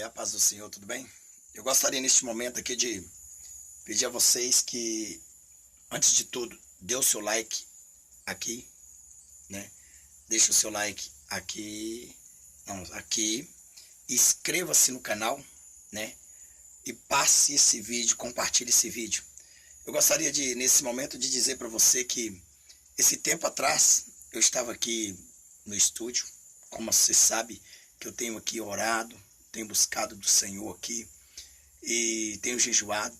A paz do Senhor, tudo bem? Eu gostaria neste momento aqui de pedir a vocês que, antes de tudo, dê o seu like aqui, né? Deixe o seu like aqui, não, aqui, inscreva-se no canal, né? E passe esse vídeo, compartilhe esse vídeo. Eu gostaria de, nesse momento, de dizer para você que esse tempo atrás eu estava aqui no estúdio, como você sabe que eu tenho aqui orado, tenho buscado do Senhor aqui e tenho jejuado.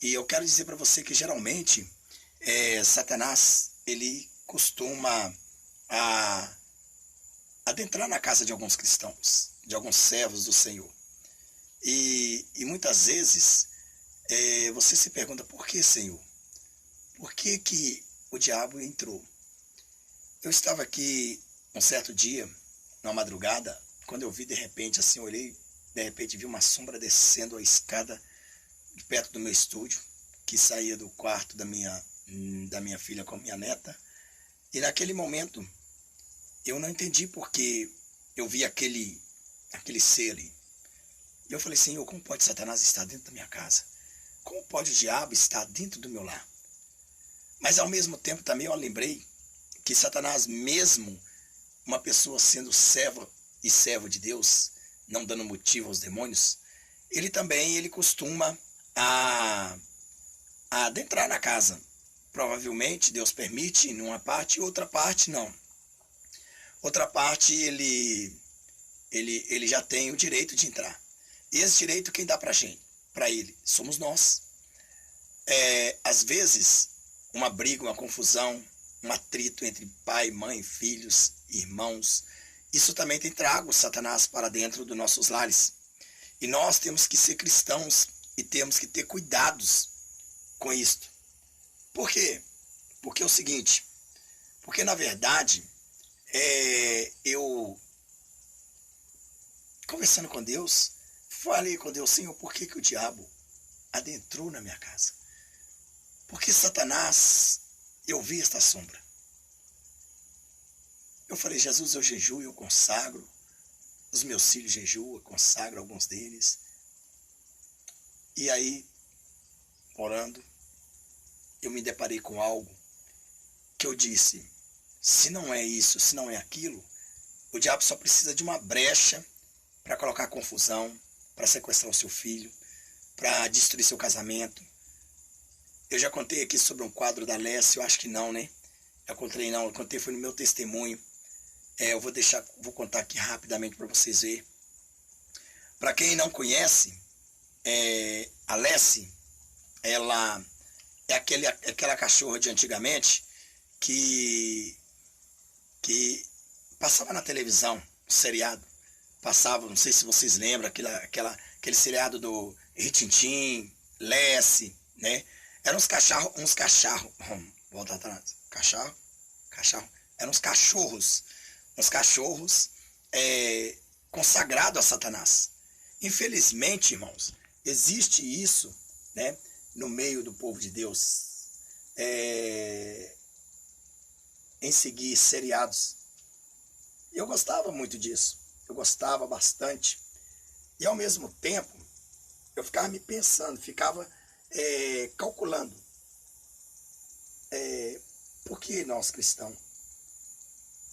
E eu quero dizer para você que geralmente Satanás ele costuma adentrar na casa de alguns cristãos, de alguns servos do Senhor. E muitas vezes você se pergunta: por que, Senhor? Por que que o diabo entrou? Eu estava aqui um certo dia, numa madrugada, quando eu vi de repente, assim, eu olhei, de repente vi uma sombra descendo a escada de perto do meu estúdio, que saía do quarto da minha filha com a minha neta. E naquele momento, eu não entendi porque eu vi aquele ser ali. E eu falei: Senhor, como pode Satanás estar dentro da minha casa? Como pode o diabo estar dentro do meu lar? Mas ao mesmo tempo também eu lembrei que Satanás, mesmo uma pessoa sendo serva e servo de Deus, não dando motivo aos demônios, ele costuma adentrar na casa. Provavelmente Deus permite em uma parte e outra parte não. Outra parte ele já tem o direito de entrar. E esse direito quem dá para ele? Somos nós. Às vezes, uma briga, uma confusão, um atrito entre pai, mãe, filhos, irmãos, isso também tem trago Satanás para dentro dos nossos lares. E nós temos que ser cristãos e temos que ter cuidados com isto. Por quê? Porque é o seguinte, porque na verdade, eu, conversando com Deus, falei com Deus: Senhor, por que que o diabo adentrou na minha casa? Porque Satanás, eu vi esta sombra. Eu falei: Jesus, eu jejuo, eu consagro, os meus filhos jejuam, eu consagro alguns deles. E aí, orando, eu me deparei com algo que eu disse: se não é isso, se não é aquilo, o diabo só precisa de uma brecha para colocar confusão, para sequestrar o seu filho, para destruir seu casamento. Eu já contei aqui sobre um quadro da Lessie, eu acho que não, né? Eu contei foi no meu testemunho. Eu vou contar aqui rapidamente para vocês verem. Para quem não conhece, a Lessie, ela é aquela cachorra de antigamente que passava na televisão, um seriado. Passava, não sei se vocês lembram, aquele seriado do Rin-Tin-Tin, Lessie, né? Eram uns cachorros, volta atrás, cachorro, eram uns cachorros consagrados a Satanás. Infelizmente, irmãos, existe isso, né, no meio do povo de Deus, em seguir seriados. E eu gostava muito disso, eu gostava bastante. E ao mesmo tempo, eu ficava me pensando, calculando, por que nós cristãos,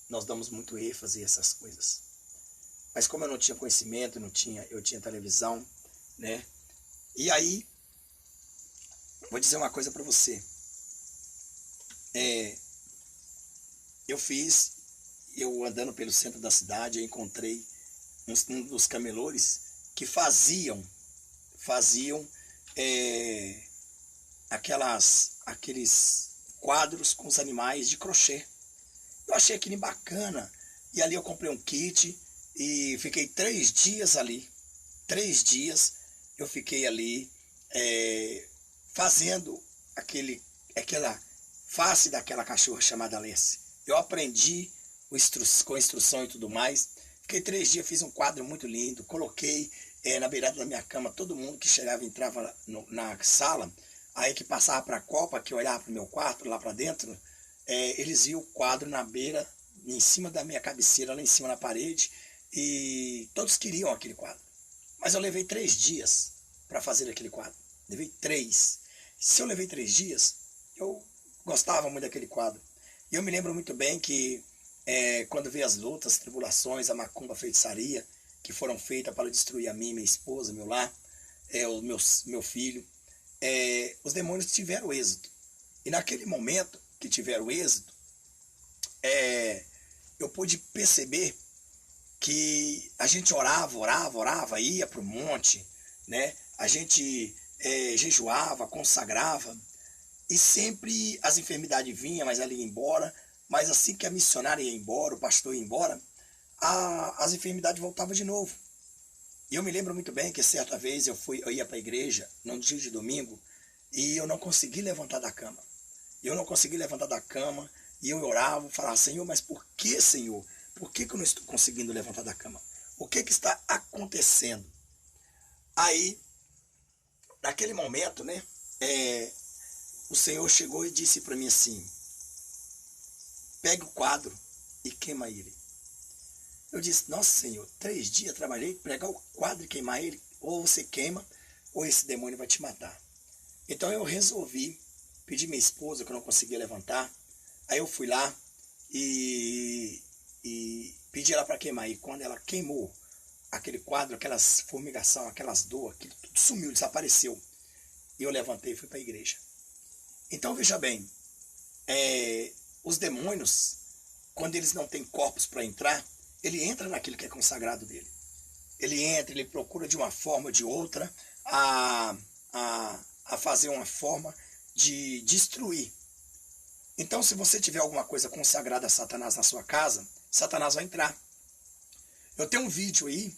nós damos muito ênfase a essas coisas. Mas como eu não tinha conhecimento, eu tinha televisão, né? E aí, vou dizer uma coisa para você. Eu andando pelo centro da cidade, eu encontrei um dos camelores que faziam aqueles quadros com os animais de crochê. Eu achei aquilo bacana. E ali eu comprei um kit e fiquei 3 dias ali. 3 dias eu fiquei ali fazendo aquela face daquela cachorra chamada Lessie. Eu aprendi com instrução e tudo mais. Fiquei 3 dias, fiz um quadro muito lindo. Coloquei na beirada da minha cama. Todo mundo que chegava e entrava na sala, aí que passava para a copa, que olhava para o meu quarto, lá para dentro, eles viam o quadro na beira, em cima da minha cabeceira, lá em cima na parede, e todos queriam aquele quadro. Mas eu levei 3 dias para fazer aquele quadro. Levei 3. Se eu levei 3 dias, eu gostava muito daquele quadro. E eu me lembro muito bem que quando veio as lutas, tribulações, a macumba, a feitiçaria, que foram feitas para destruir a mim, minha esposa, meu lar, meu filho, os demônios tiveram êxito. E naquele momento que tiveram êxito, eu pude perceber que a gente orava, ia para o monte, né? A gente jejuava, consagrava, e sempre as enfermidades vinham, mas ela ia embora. Mas assim que a missionária ia embora, o pastor ia embora, as enfermidades voltavam de novo. E eu me lembro muito bem que certa vez eu ia para a igreja, num dia de domingo, e eu não consegui levantar da cama. E eu orava, falava, Senhor, mas por que, Senhor? Por que eu não estou conseguindo levantar da cama? O que está acontecendo? Aí, naquele momento, né, o Senhor chegou e disse para mim assim, pegue o quadro e queima ele. Eu disse, nossa Senhor, 3 dias trabalhei, pregar o quadro e queimar ele, ou você queima, ou esse demônio vai te matar. Então eu resolvi pedir minha esposa, que eu não conseguia levantar, aí eu fui lá e pedi ela para queimar. E quando ela queimou aquele quadro, aquelas formigação, aquelas dor, aquilo tudo sumiu, desapareceu. E eu levantei e fui para a igreja. Então veja bem, os demônios, quando eles não têm corpos para entrar, ele entra naquilo que é consagrado dele. Ele entra, ele procura de uma forma ou de outra a fazer uma forma de destruir. Então, se você tiver alguma coisa consagrada a Satanás na sua casa, Satanás vai entrar. Eu tenho um vídeo aí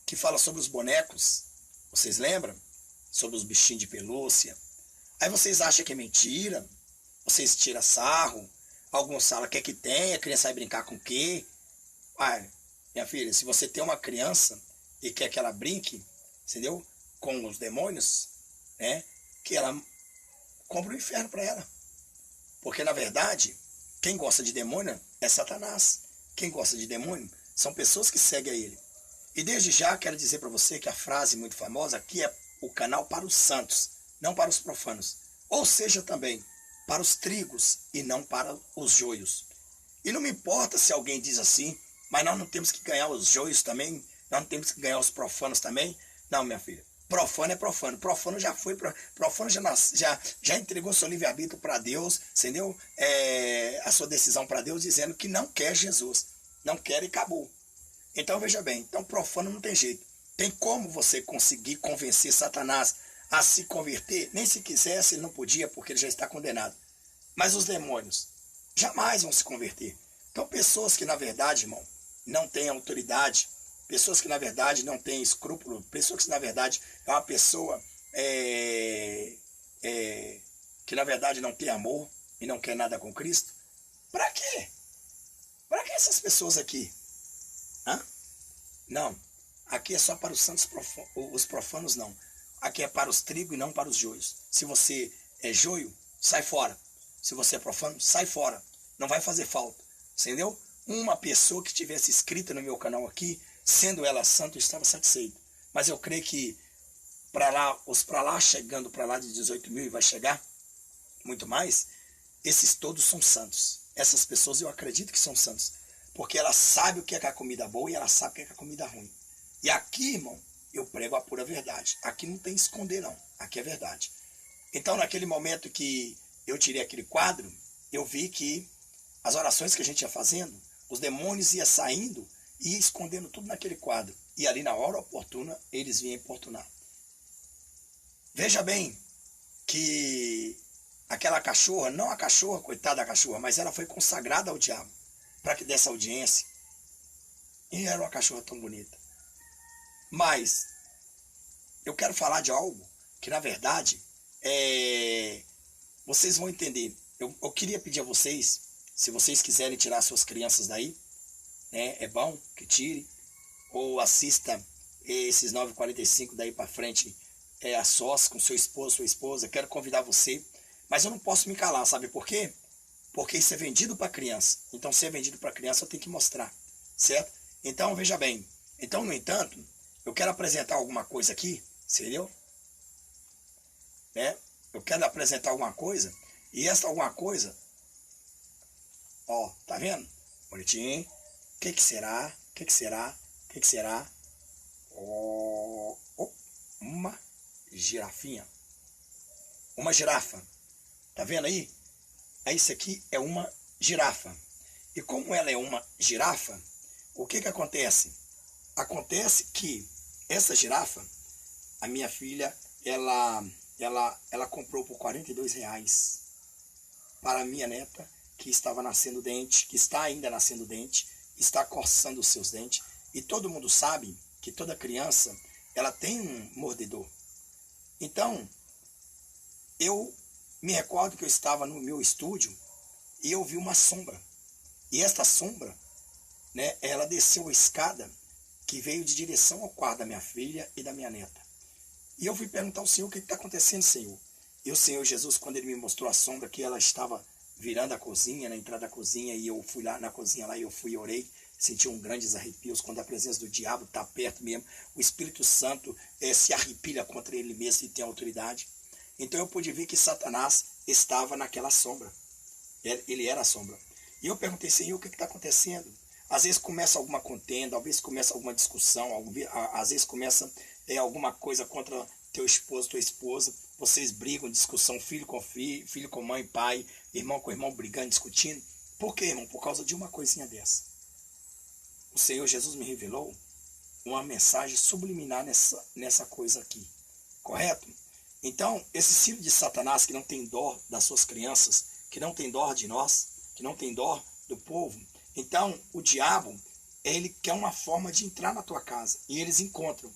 que fala sobre os bonecos, vocês lembram? Sobre os bichinhos de pelúcia. Aí vocês acham que é mentira, vocês tiram sarro, alguns falam que é que tem, a criança vai brincar com o quê? Minha filha, se você tem uma criança e quer que ela brinque, entendeu? Com os demônios, né? Que ela compra o inferno para ela. Porque, na verdade, quem gosta de demônio é Satanás. Quem gosta de demônio são pessoas que seguem a ele. E desde já quero dizer para você que a frase muito famosa aqui é o canal para os santos, não para os profanos. Ou seja, também para os trigos e não para os joios. E não me importa se alguém diz assim, mas nós não temos que ganhar os joios também, nós não temos que ganhar os profanos também. Não, minha filha. Profano é profano. Profano já foi, profano já entregou seu livre-arbítrio para Deus, entendeu? A sua decisão para Deus, dizendo que não quer Jesus. Não quer e acabou. Então veja bem, então profano não tem jeito. Tem como você conseguir convencer Satanás a se converter? Nem se quisesse, ele não podia, porque ele já está condenado. Mas os demônios jamais vão se converter. Então pessoas que na verdade, irmão, não têm autoridade, pessoas que na verdade não têm escrúpulo, pessoas que na verdade é uma pessoa que na verdade não tem amor e não quer nada com Cristo. Para quê? Para que essas pessoas aqui? Não, aqui é só para os santos os profanos não. Aqui é para os trigos e não para os joios. Se você é joio, sai fora. Se você é profano, sai fora. Não vai fazer falta. Entendeu? Uma pessoa que tivesse inscrita no meu canal aqui, sendo ela santa, eu estava satisfeito. Mas eu creio que chegando para lá de 18 mil e vai chegar muito mais, esses todos são santos. Essas pessoas eu acredito que são santos. Porque ela sabe o que é a comida boa e ela sabe o que é a comida ruim. E aqui, irmão, eu prego a pura verdade. Aqui não tem esconder, não. Aqui é verdade. Então, naquele momento que eu tirei aquele quadro, eu vi que as orações que a gente ia fazendo, os demônios iam saindo e ia escondendo tudo naquele quadro. E ali, na hora oportuna, eles vinham importunar. Veja bem que aquela cachorra, não a cachorra, coitada da cachorra, mas ela foi consagrada ao diabo para que desse audiência. E era uma cachorra tão bonita. Mas eu quero falar de algo que, na verdade, vocês vão entender. Eu queria pedir a vocês, se vocês quiserem tirar suas crianças daí, né, é bom que tire, ou assista esses 9h45 daí para frente, a sós com seu esposo, sua esposa. Quero convidar você, mas eu não posso me calar, sabe por quê? Porque isso é vendido para criança. Então, se é vendido para criança, eu tenho que mostrar, certo? Então, veja bem. Então, no entanto, eu quero apresentar alguma coisa aqui, entendeu? Né? Eu quero apresentar alguma coisa, e essa alguma coisa, ó, tá vendo? Bonitinho. O que que será? O que que será? O que que será? Oh, oh, uma girafinha. Uma girafa. Tá vendo aí? Isso aqui é uma girafa. E como ela é uma girafa, o que que acontece? Acontece que essa girafa, a minha filha, ela comprou por R$ 42 para a minha neta, que estava nascendo dente, que está ainda nascendo dente, está coçando os seus dentes. E todo mundo sabe que toda criança, ela tem um mordedor. Então, eu me recordo que eu estava no meu estúdio e eu vi uma sombra. E esta sombra, né, ela desceu a escada que veio de direção ao quarto da minha filha e da minha neta. E eu fui perguntar ao Senhor, o que está acontecendo, Senhor? E o Senhor Jesus, quando ele me mostrou a sombra, que ela estava virando a cozinha, na entrada da cozinha, e eu fui lá na cozinha, lá eu fui e orei, senti um grandes arrepios, quando a presença do diabo está perto mesmo, o Espírito Santo se arrepilha contra ele mesmo e tem autoridade. Então eu pude ver que Satanás estava naquela sombra, ele era a sombra. E eu perguntei, Senhor, o que está acontecendo? Às vezes começa alguma contenda, às vezes começa alguma discussão, às vezes começa alguma coisa contra teu esposo, tua esposa, vocês brigam, discussão, filho com filho, filho com mãe, pai, irmão com irmão, brigando, discutindo. Por quê, irmão? Por causa de uma coisinha dessa. O Senhor Jesus me revelou uma mensagem subliminar nessa coisa aqui, correto? Então, esse filho de Satanás que não tem dó das suas crianças, que não tem dó de nós, que não tem dó do povo, então o diabo, ele quer uma forma de entrar na tua casa, e eles encontram.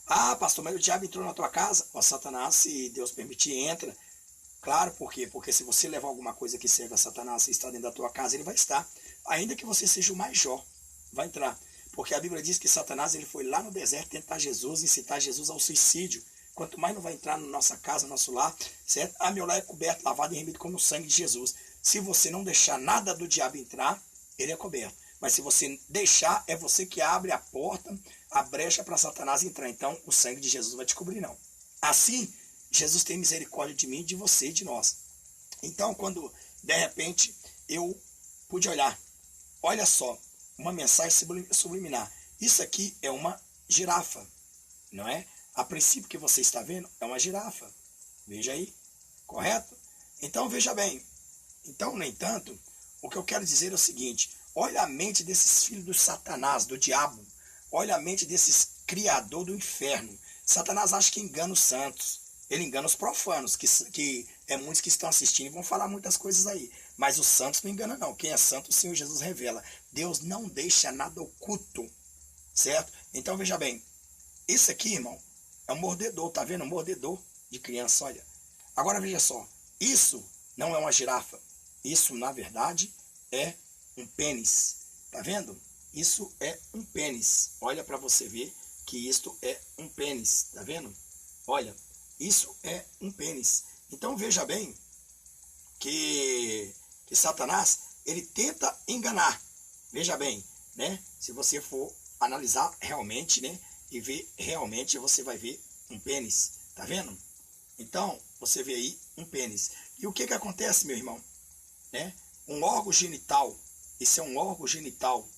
Ah, pastor, mas o diabo entrou na tua casa? Ó, Satanás, se Deus permitir, entra. Claro, por quê? Porque se você levar alguma coisa que serve a Satanás e está dentro da tua casa, ele vai estar. Ainda que você seja o mais Jó, vai entrar. Porque a Bíblia diz que Satanás ele foi lá no deserto tentar Jesus, incitar Jesus ao suicídio. Quanto mais não vai entrar na nossa casa, no nosso lar, certo? Ah, meu lar é coberto, lavado e remido com o sangue de Jesus. Se você não deixar nada do diabo entrar, ele é coberto. Mas se você deixar, é você que abre a porta, a brecha para Satanás entrar. Então, o sangue de Jesus vai te cobrir, não. Assim, Jesus tem misericórdia de mim, de você e de nós. Então, quando, de repente, eu pude olhar, olha só, uma mensagem subliminar. Isso aqui é uma girafa, não é? A princípio que você está vendo, é uma girafa. Veja aí, correto? Então, veja bem. Então, no entanto, o que eu quero dizer é o seguinte, olha a mente desses filhos do Satanás, do diabo. Olha a mente desses criador do inferno. Satanás acha que engana os santos. Ele engana os profanos, que é muitos que estão assistindo e vão falar muitas coisas aí. Mas os santos não enganam não. Quem é santo, o Senhor Jesus revela. Deus não deixa nada oculto. Certo? Então veja bem. Esse aqui, irmão, é um mordedor. Tá vendo? Um mordedor de criança, olha. Agora veja só. Isso não é uma girafa. Isso, na verdade, é um pênis. Tá vendo? Isso é um pênis. Olha para você ver que isto é um pênis. Tá vendo? Olha, isso é um pênis. Então veja bem que Satanás, ele tenta enganar. Veja bem, né? Se você for analisar realmente, né? E ver realmente, você vai ver um pênis. Tá vendo? Então, você vê aí um pênis. E o que que acontece, meu irmão? Né? Um órgão genital. Isso é um órgão genital.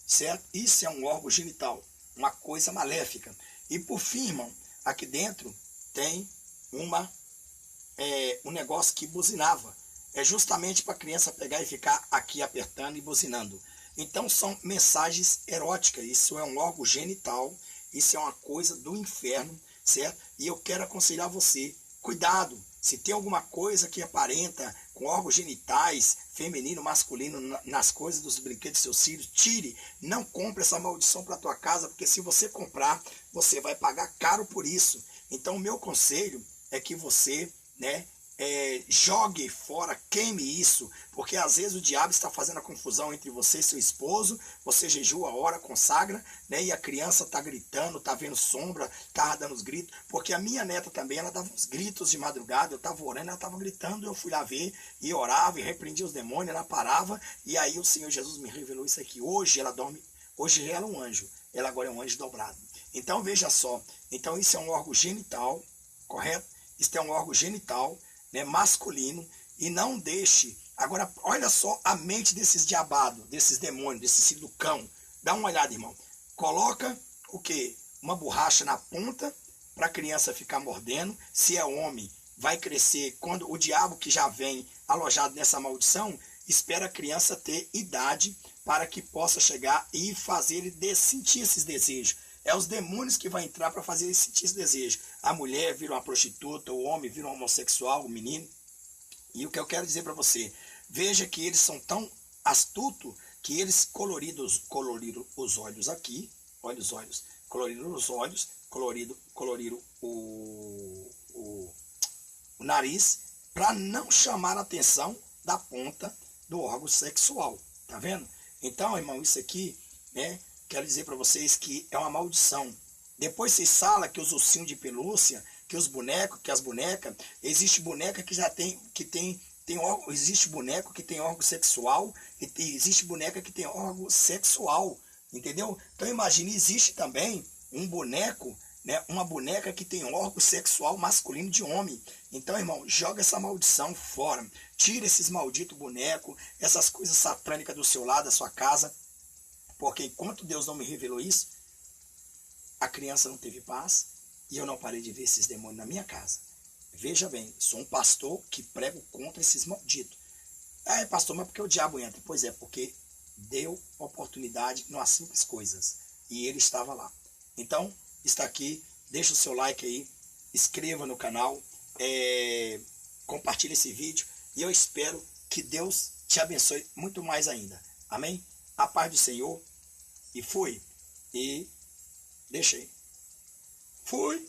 Certo? Isso é um órgão genital. Uma coisa maléfica. E por fim, irmão, aqui dentro tem um negócio que buzinava. É justamente para a criança pegar e ficar aqui apertando e buzinando. Então são mensagens eróticas. Isso é um órgão genital. Isso é uma coisa do inferno, certo? E eu quero aconselhar você, cuidado. Se tem alguma coisa que aparenta com órgãos genitais, feminino, masculino, nas coisas dos brinquedos dos seus filhos, tire. Não compre essa maldição para a tua casa, porque se você comprar, você vai pagar caro por isso. Então o meu conselho é que você, né, jogue fora, queime isso, porque às vezes o diabo está fazendo a confusão entre você e seu esposo, você jejua, ora, consagra, né, e a criança está gritando, está vendo sombra, está dando os gritos, porque a minha neta também, ela dava uns gritos de madrugada, eu estava orando, ela estava gritando, eu fui lá ver, e orava, e repreendia os demônios, ela parava, e aí o Senhor Jesus me revelou isso aqui, hoje ela dorme, hoje ela é um anjo, ela agora é um anjo dobrado. Então veja só, então isso é um órgão genital, correto? Isso é um órgão genital, né, masculino, e não deixe. Agora, olha só a mente desses diabados, desses demônios, desse filho do cão. Dá uma olhada, irmão. Coloca o quê? Uma borracha na ponta para a criança ficar mordendo. Se é homem, vai crescer. Quando o diabo que já vem alojado nessa maldição, espera a criança ter idade para que possa chegar e fazer ele sentir esses desejos. É os demônios que vão entrar para fazer ele sentir esse desejo. A mulher vira uma prostituta, o homem vira um homossexual, o menino. E o que eu quero dizer para você, veja que eles são tão astutos que eles coloriram os olhos aqui, olha os olhos, coloriram os olhos, coloriram o nariz, para não chamar a atenção da ponta do órgão sexual, tá vendo? Então, irmão, isso aqui, né, quero dizer para vocês que é uma maldição. Depois vocês falam que os ursinhos de pelúcia, que os bonecos, que as bonecas, existe boneca que já tem órgão, existe boneco que tem órgão sexual, e existe boneca que tem órgão sexual, entendeu? Então imagine, existe também um boneco, né, uma boneca que tem órgão sexual masculino de homem. Então, irmão, joga essa maldição fora. Tira esses malditos bonecos, essas coisas satânicas do seu lado, da sua casa. Porque enquanto Deus não me revelou isso, a criança não teve paz e eu não parei de ver esses demônios na minha casa. Veja bem, sou um pastor que prego contra esses malditos. Ah, pastor, mas por que o diabo entra? Pois é, porque deu oportunidade nas simples coisas. E ele estava lá. Então, está aqui, deixa o seu like aí, inscreva no canal, compartilhe esse vídeo e eu espero que Deus te abençoe muito mais ainda. Amém? A paz do Senhor. E fui. E deixei. Fui.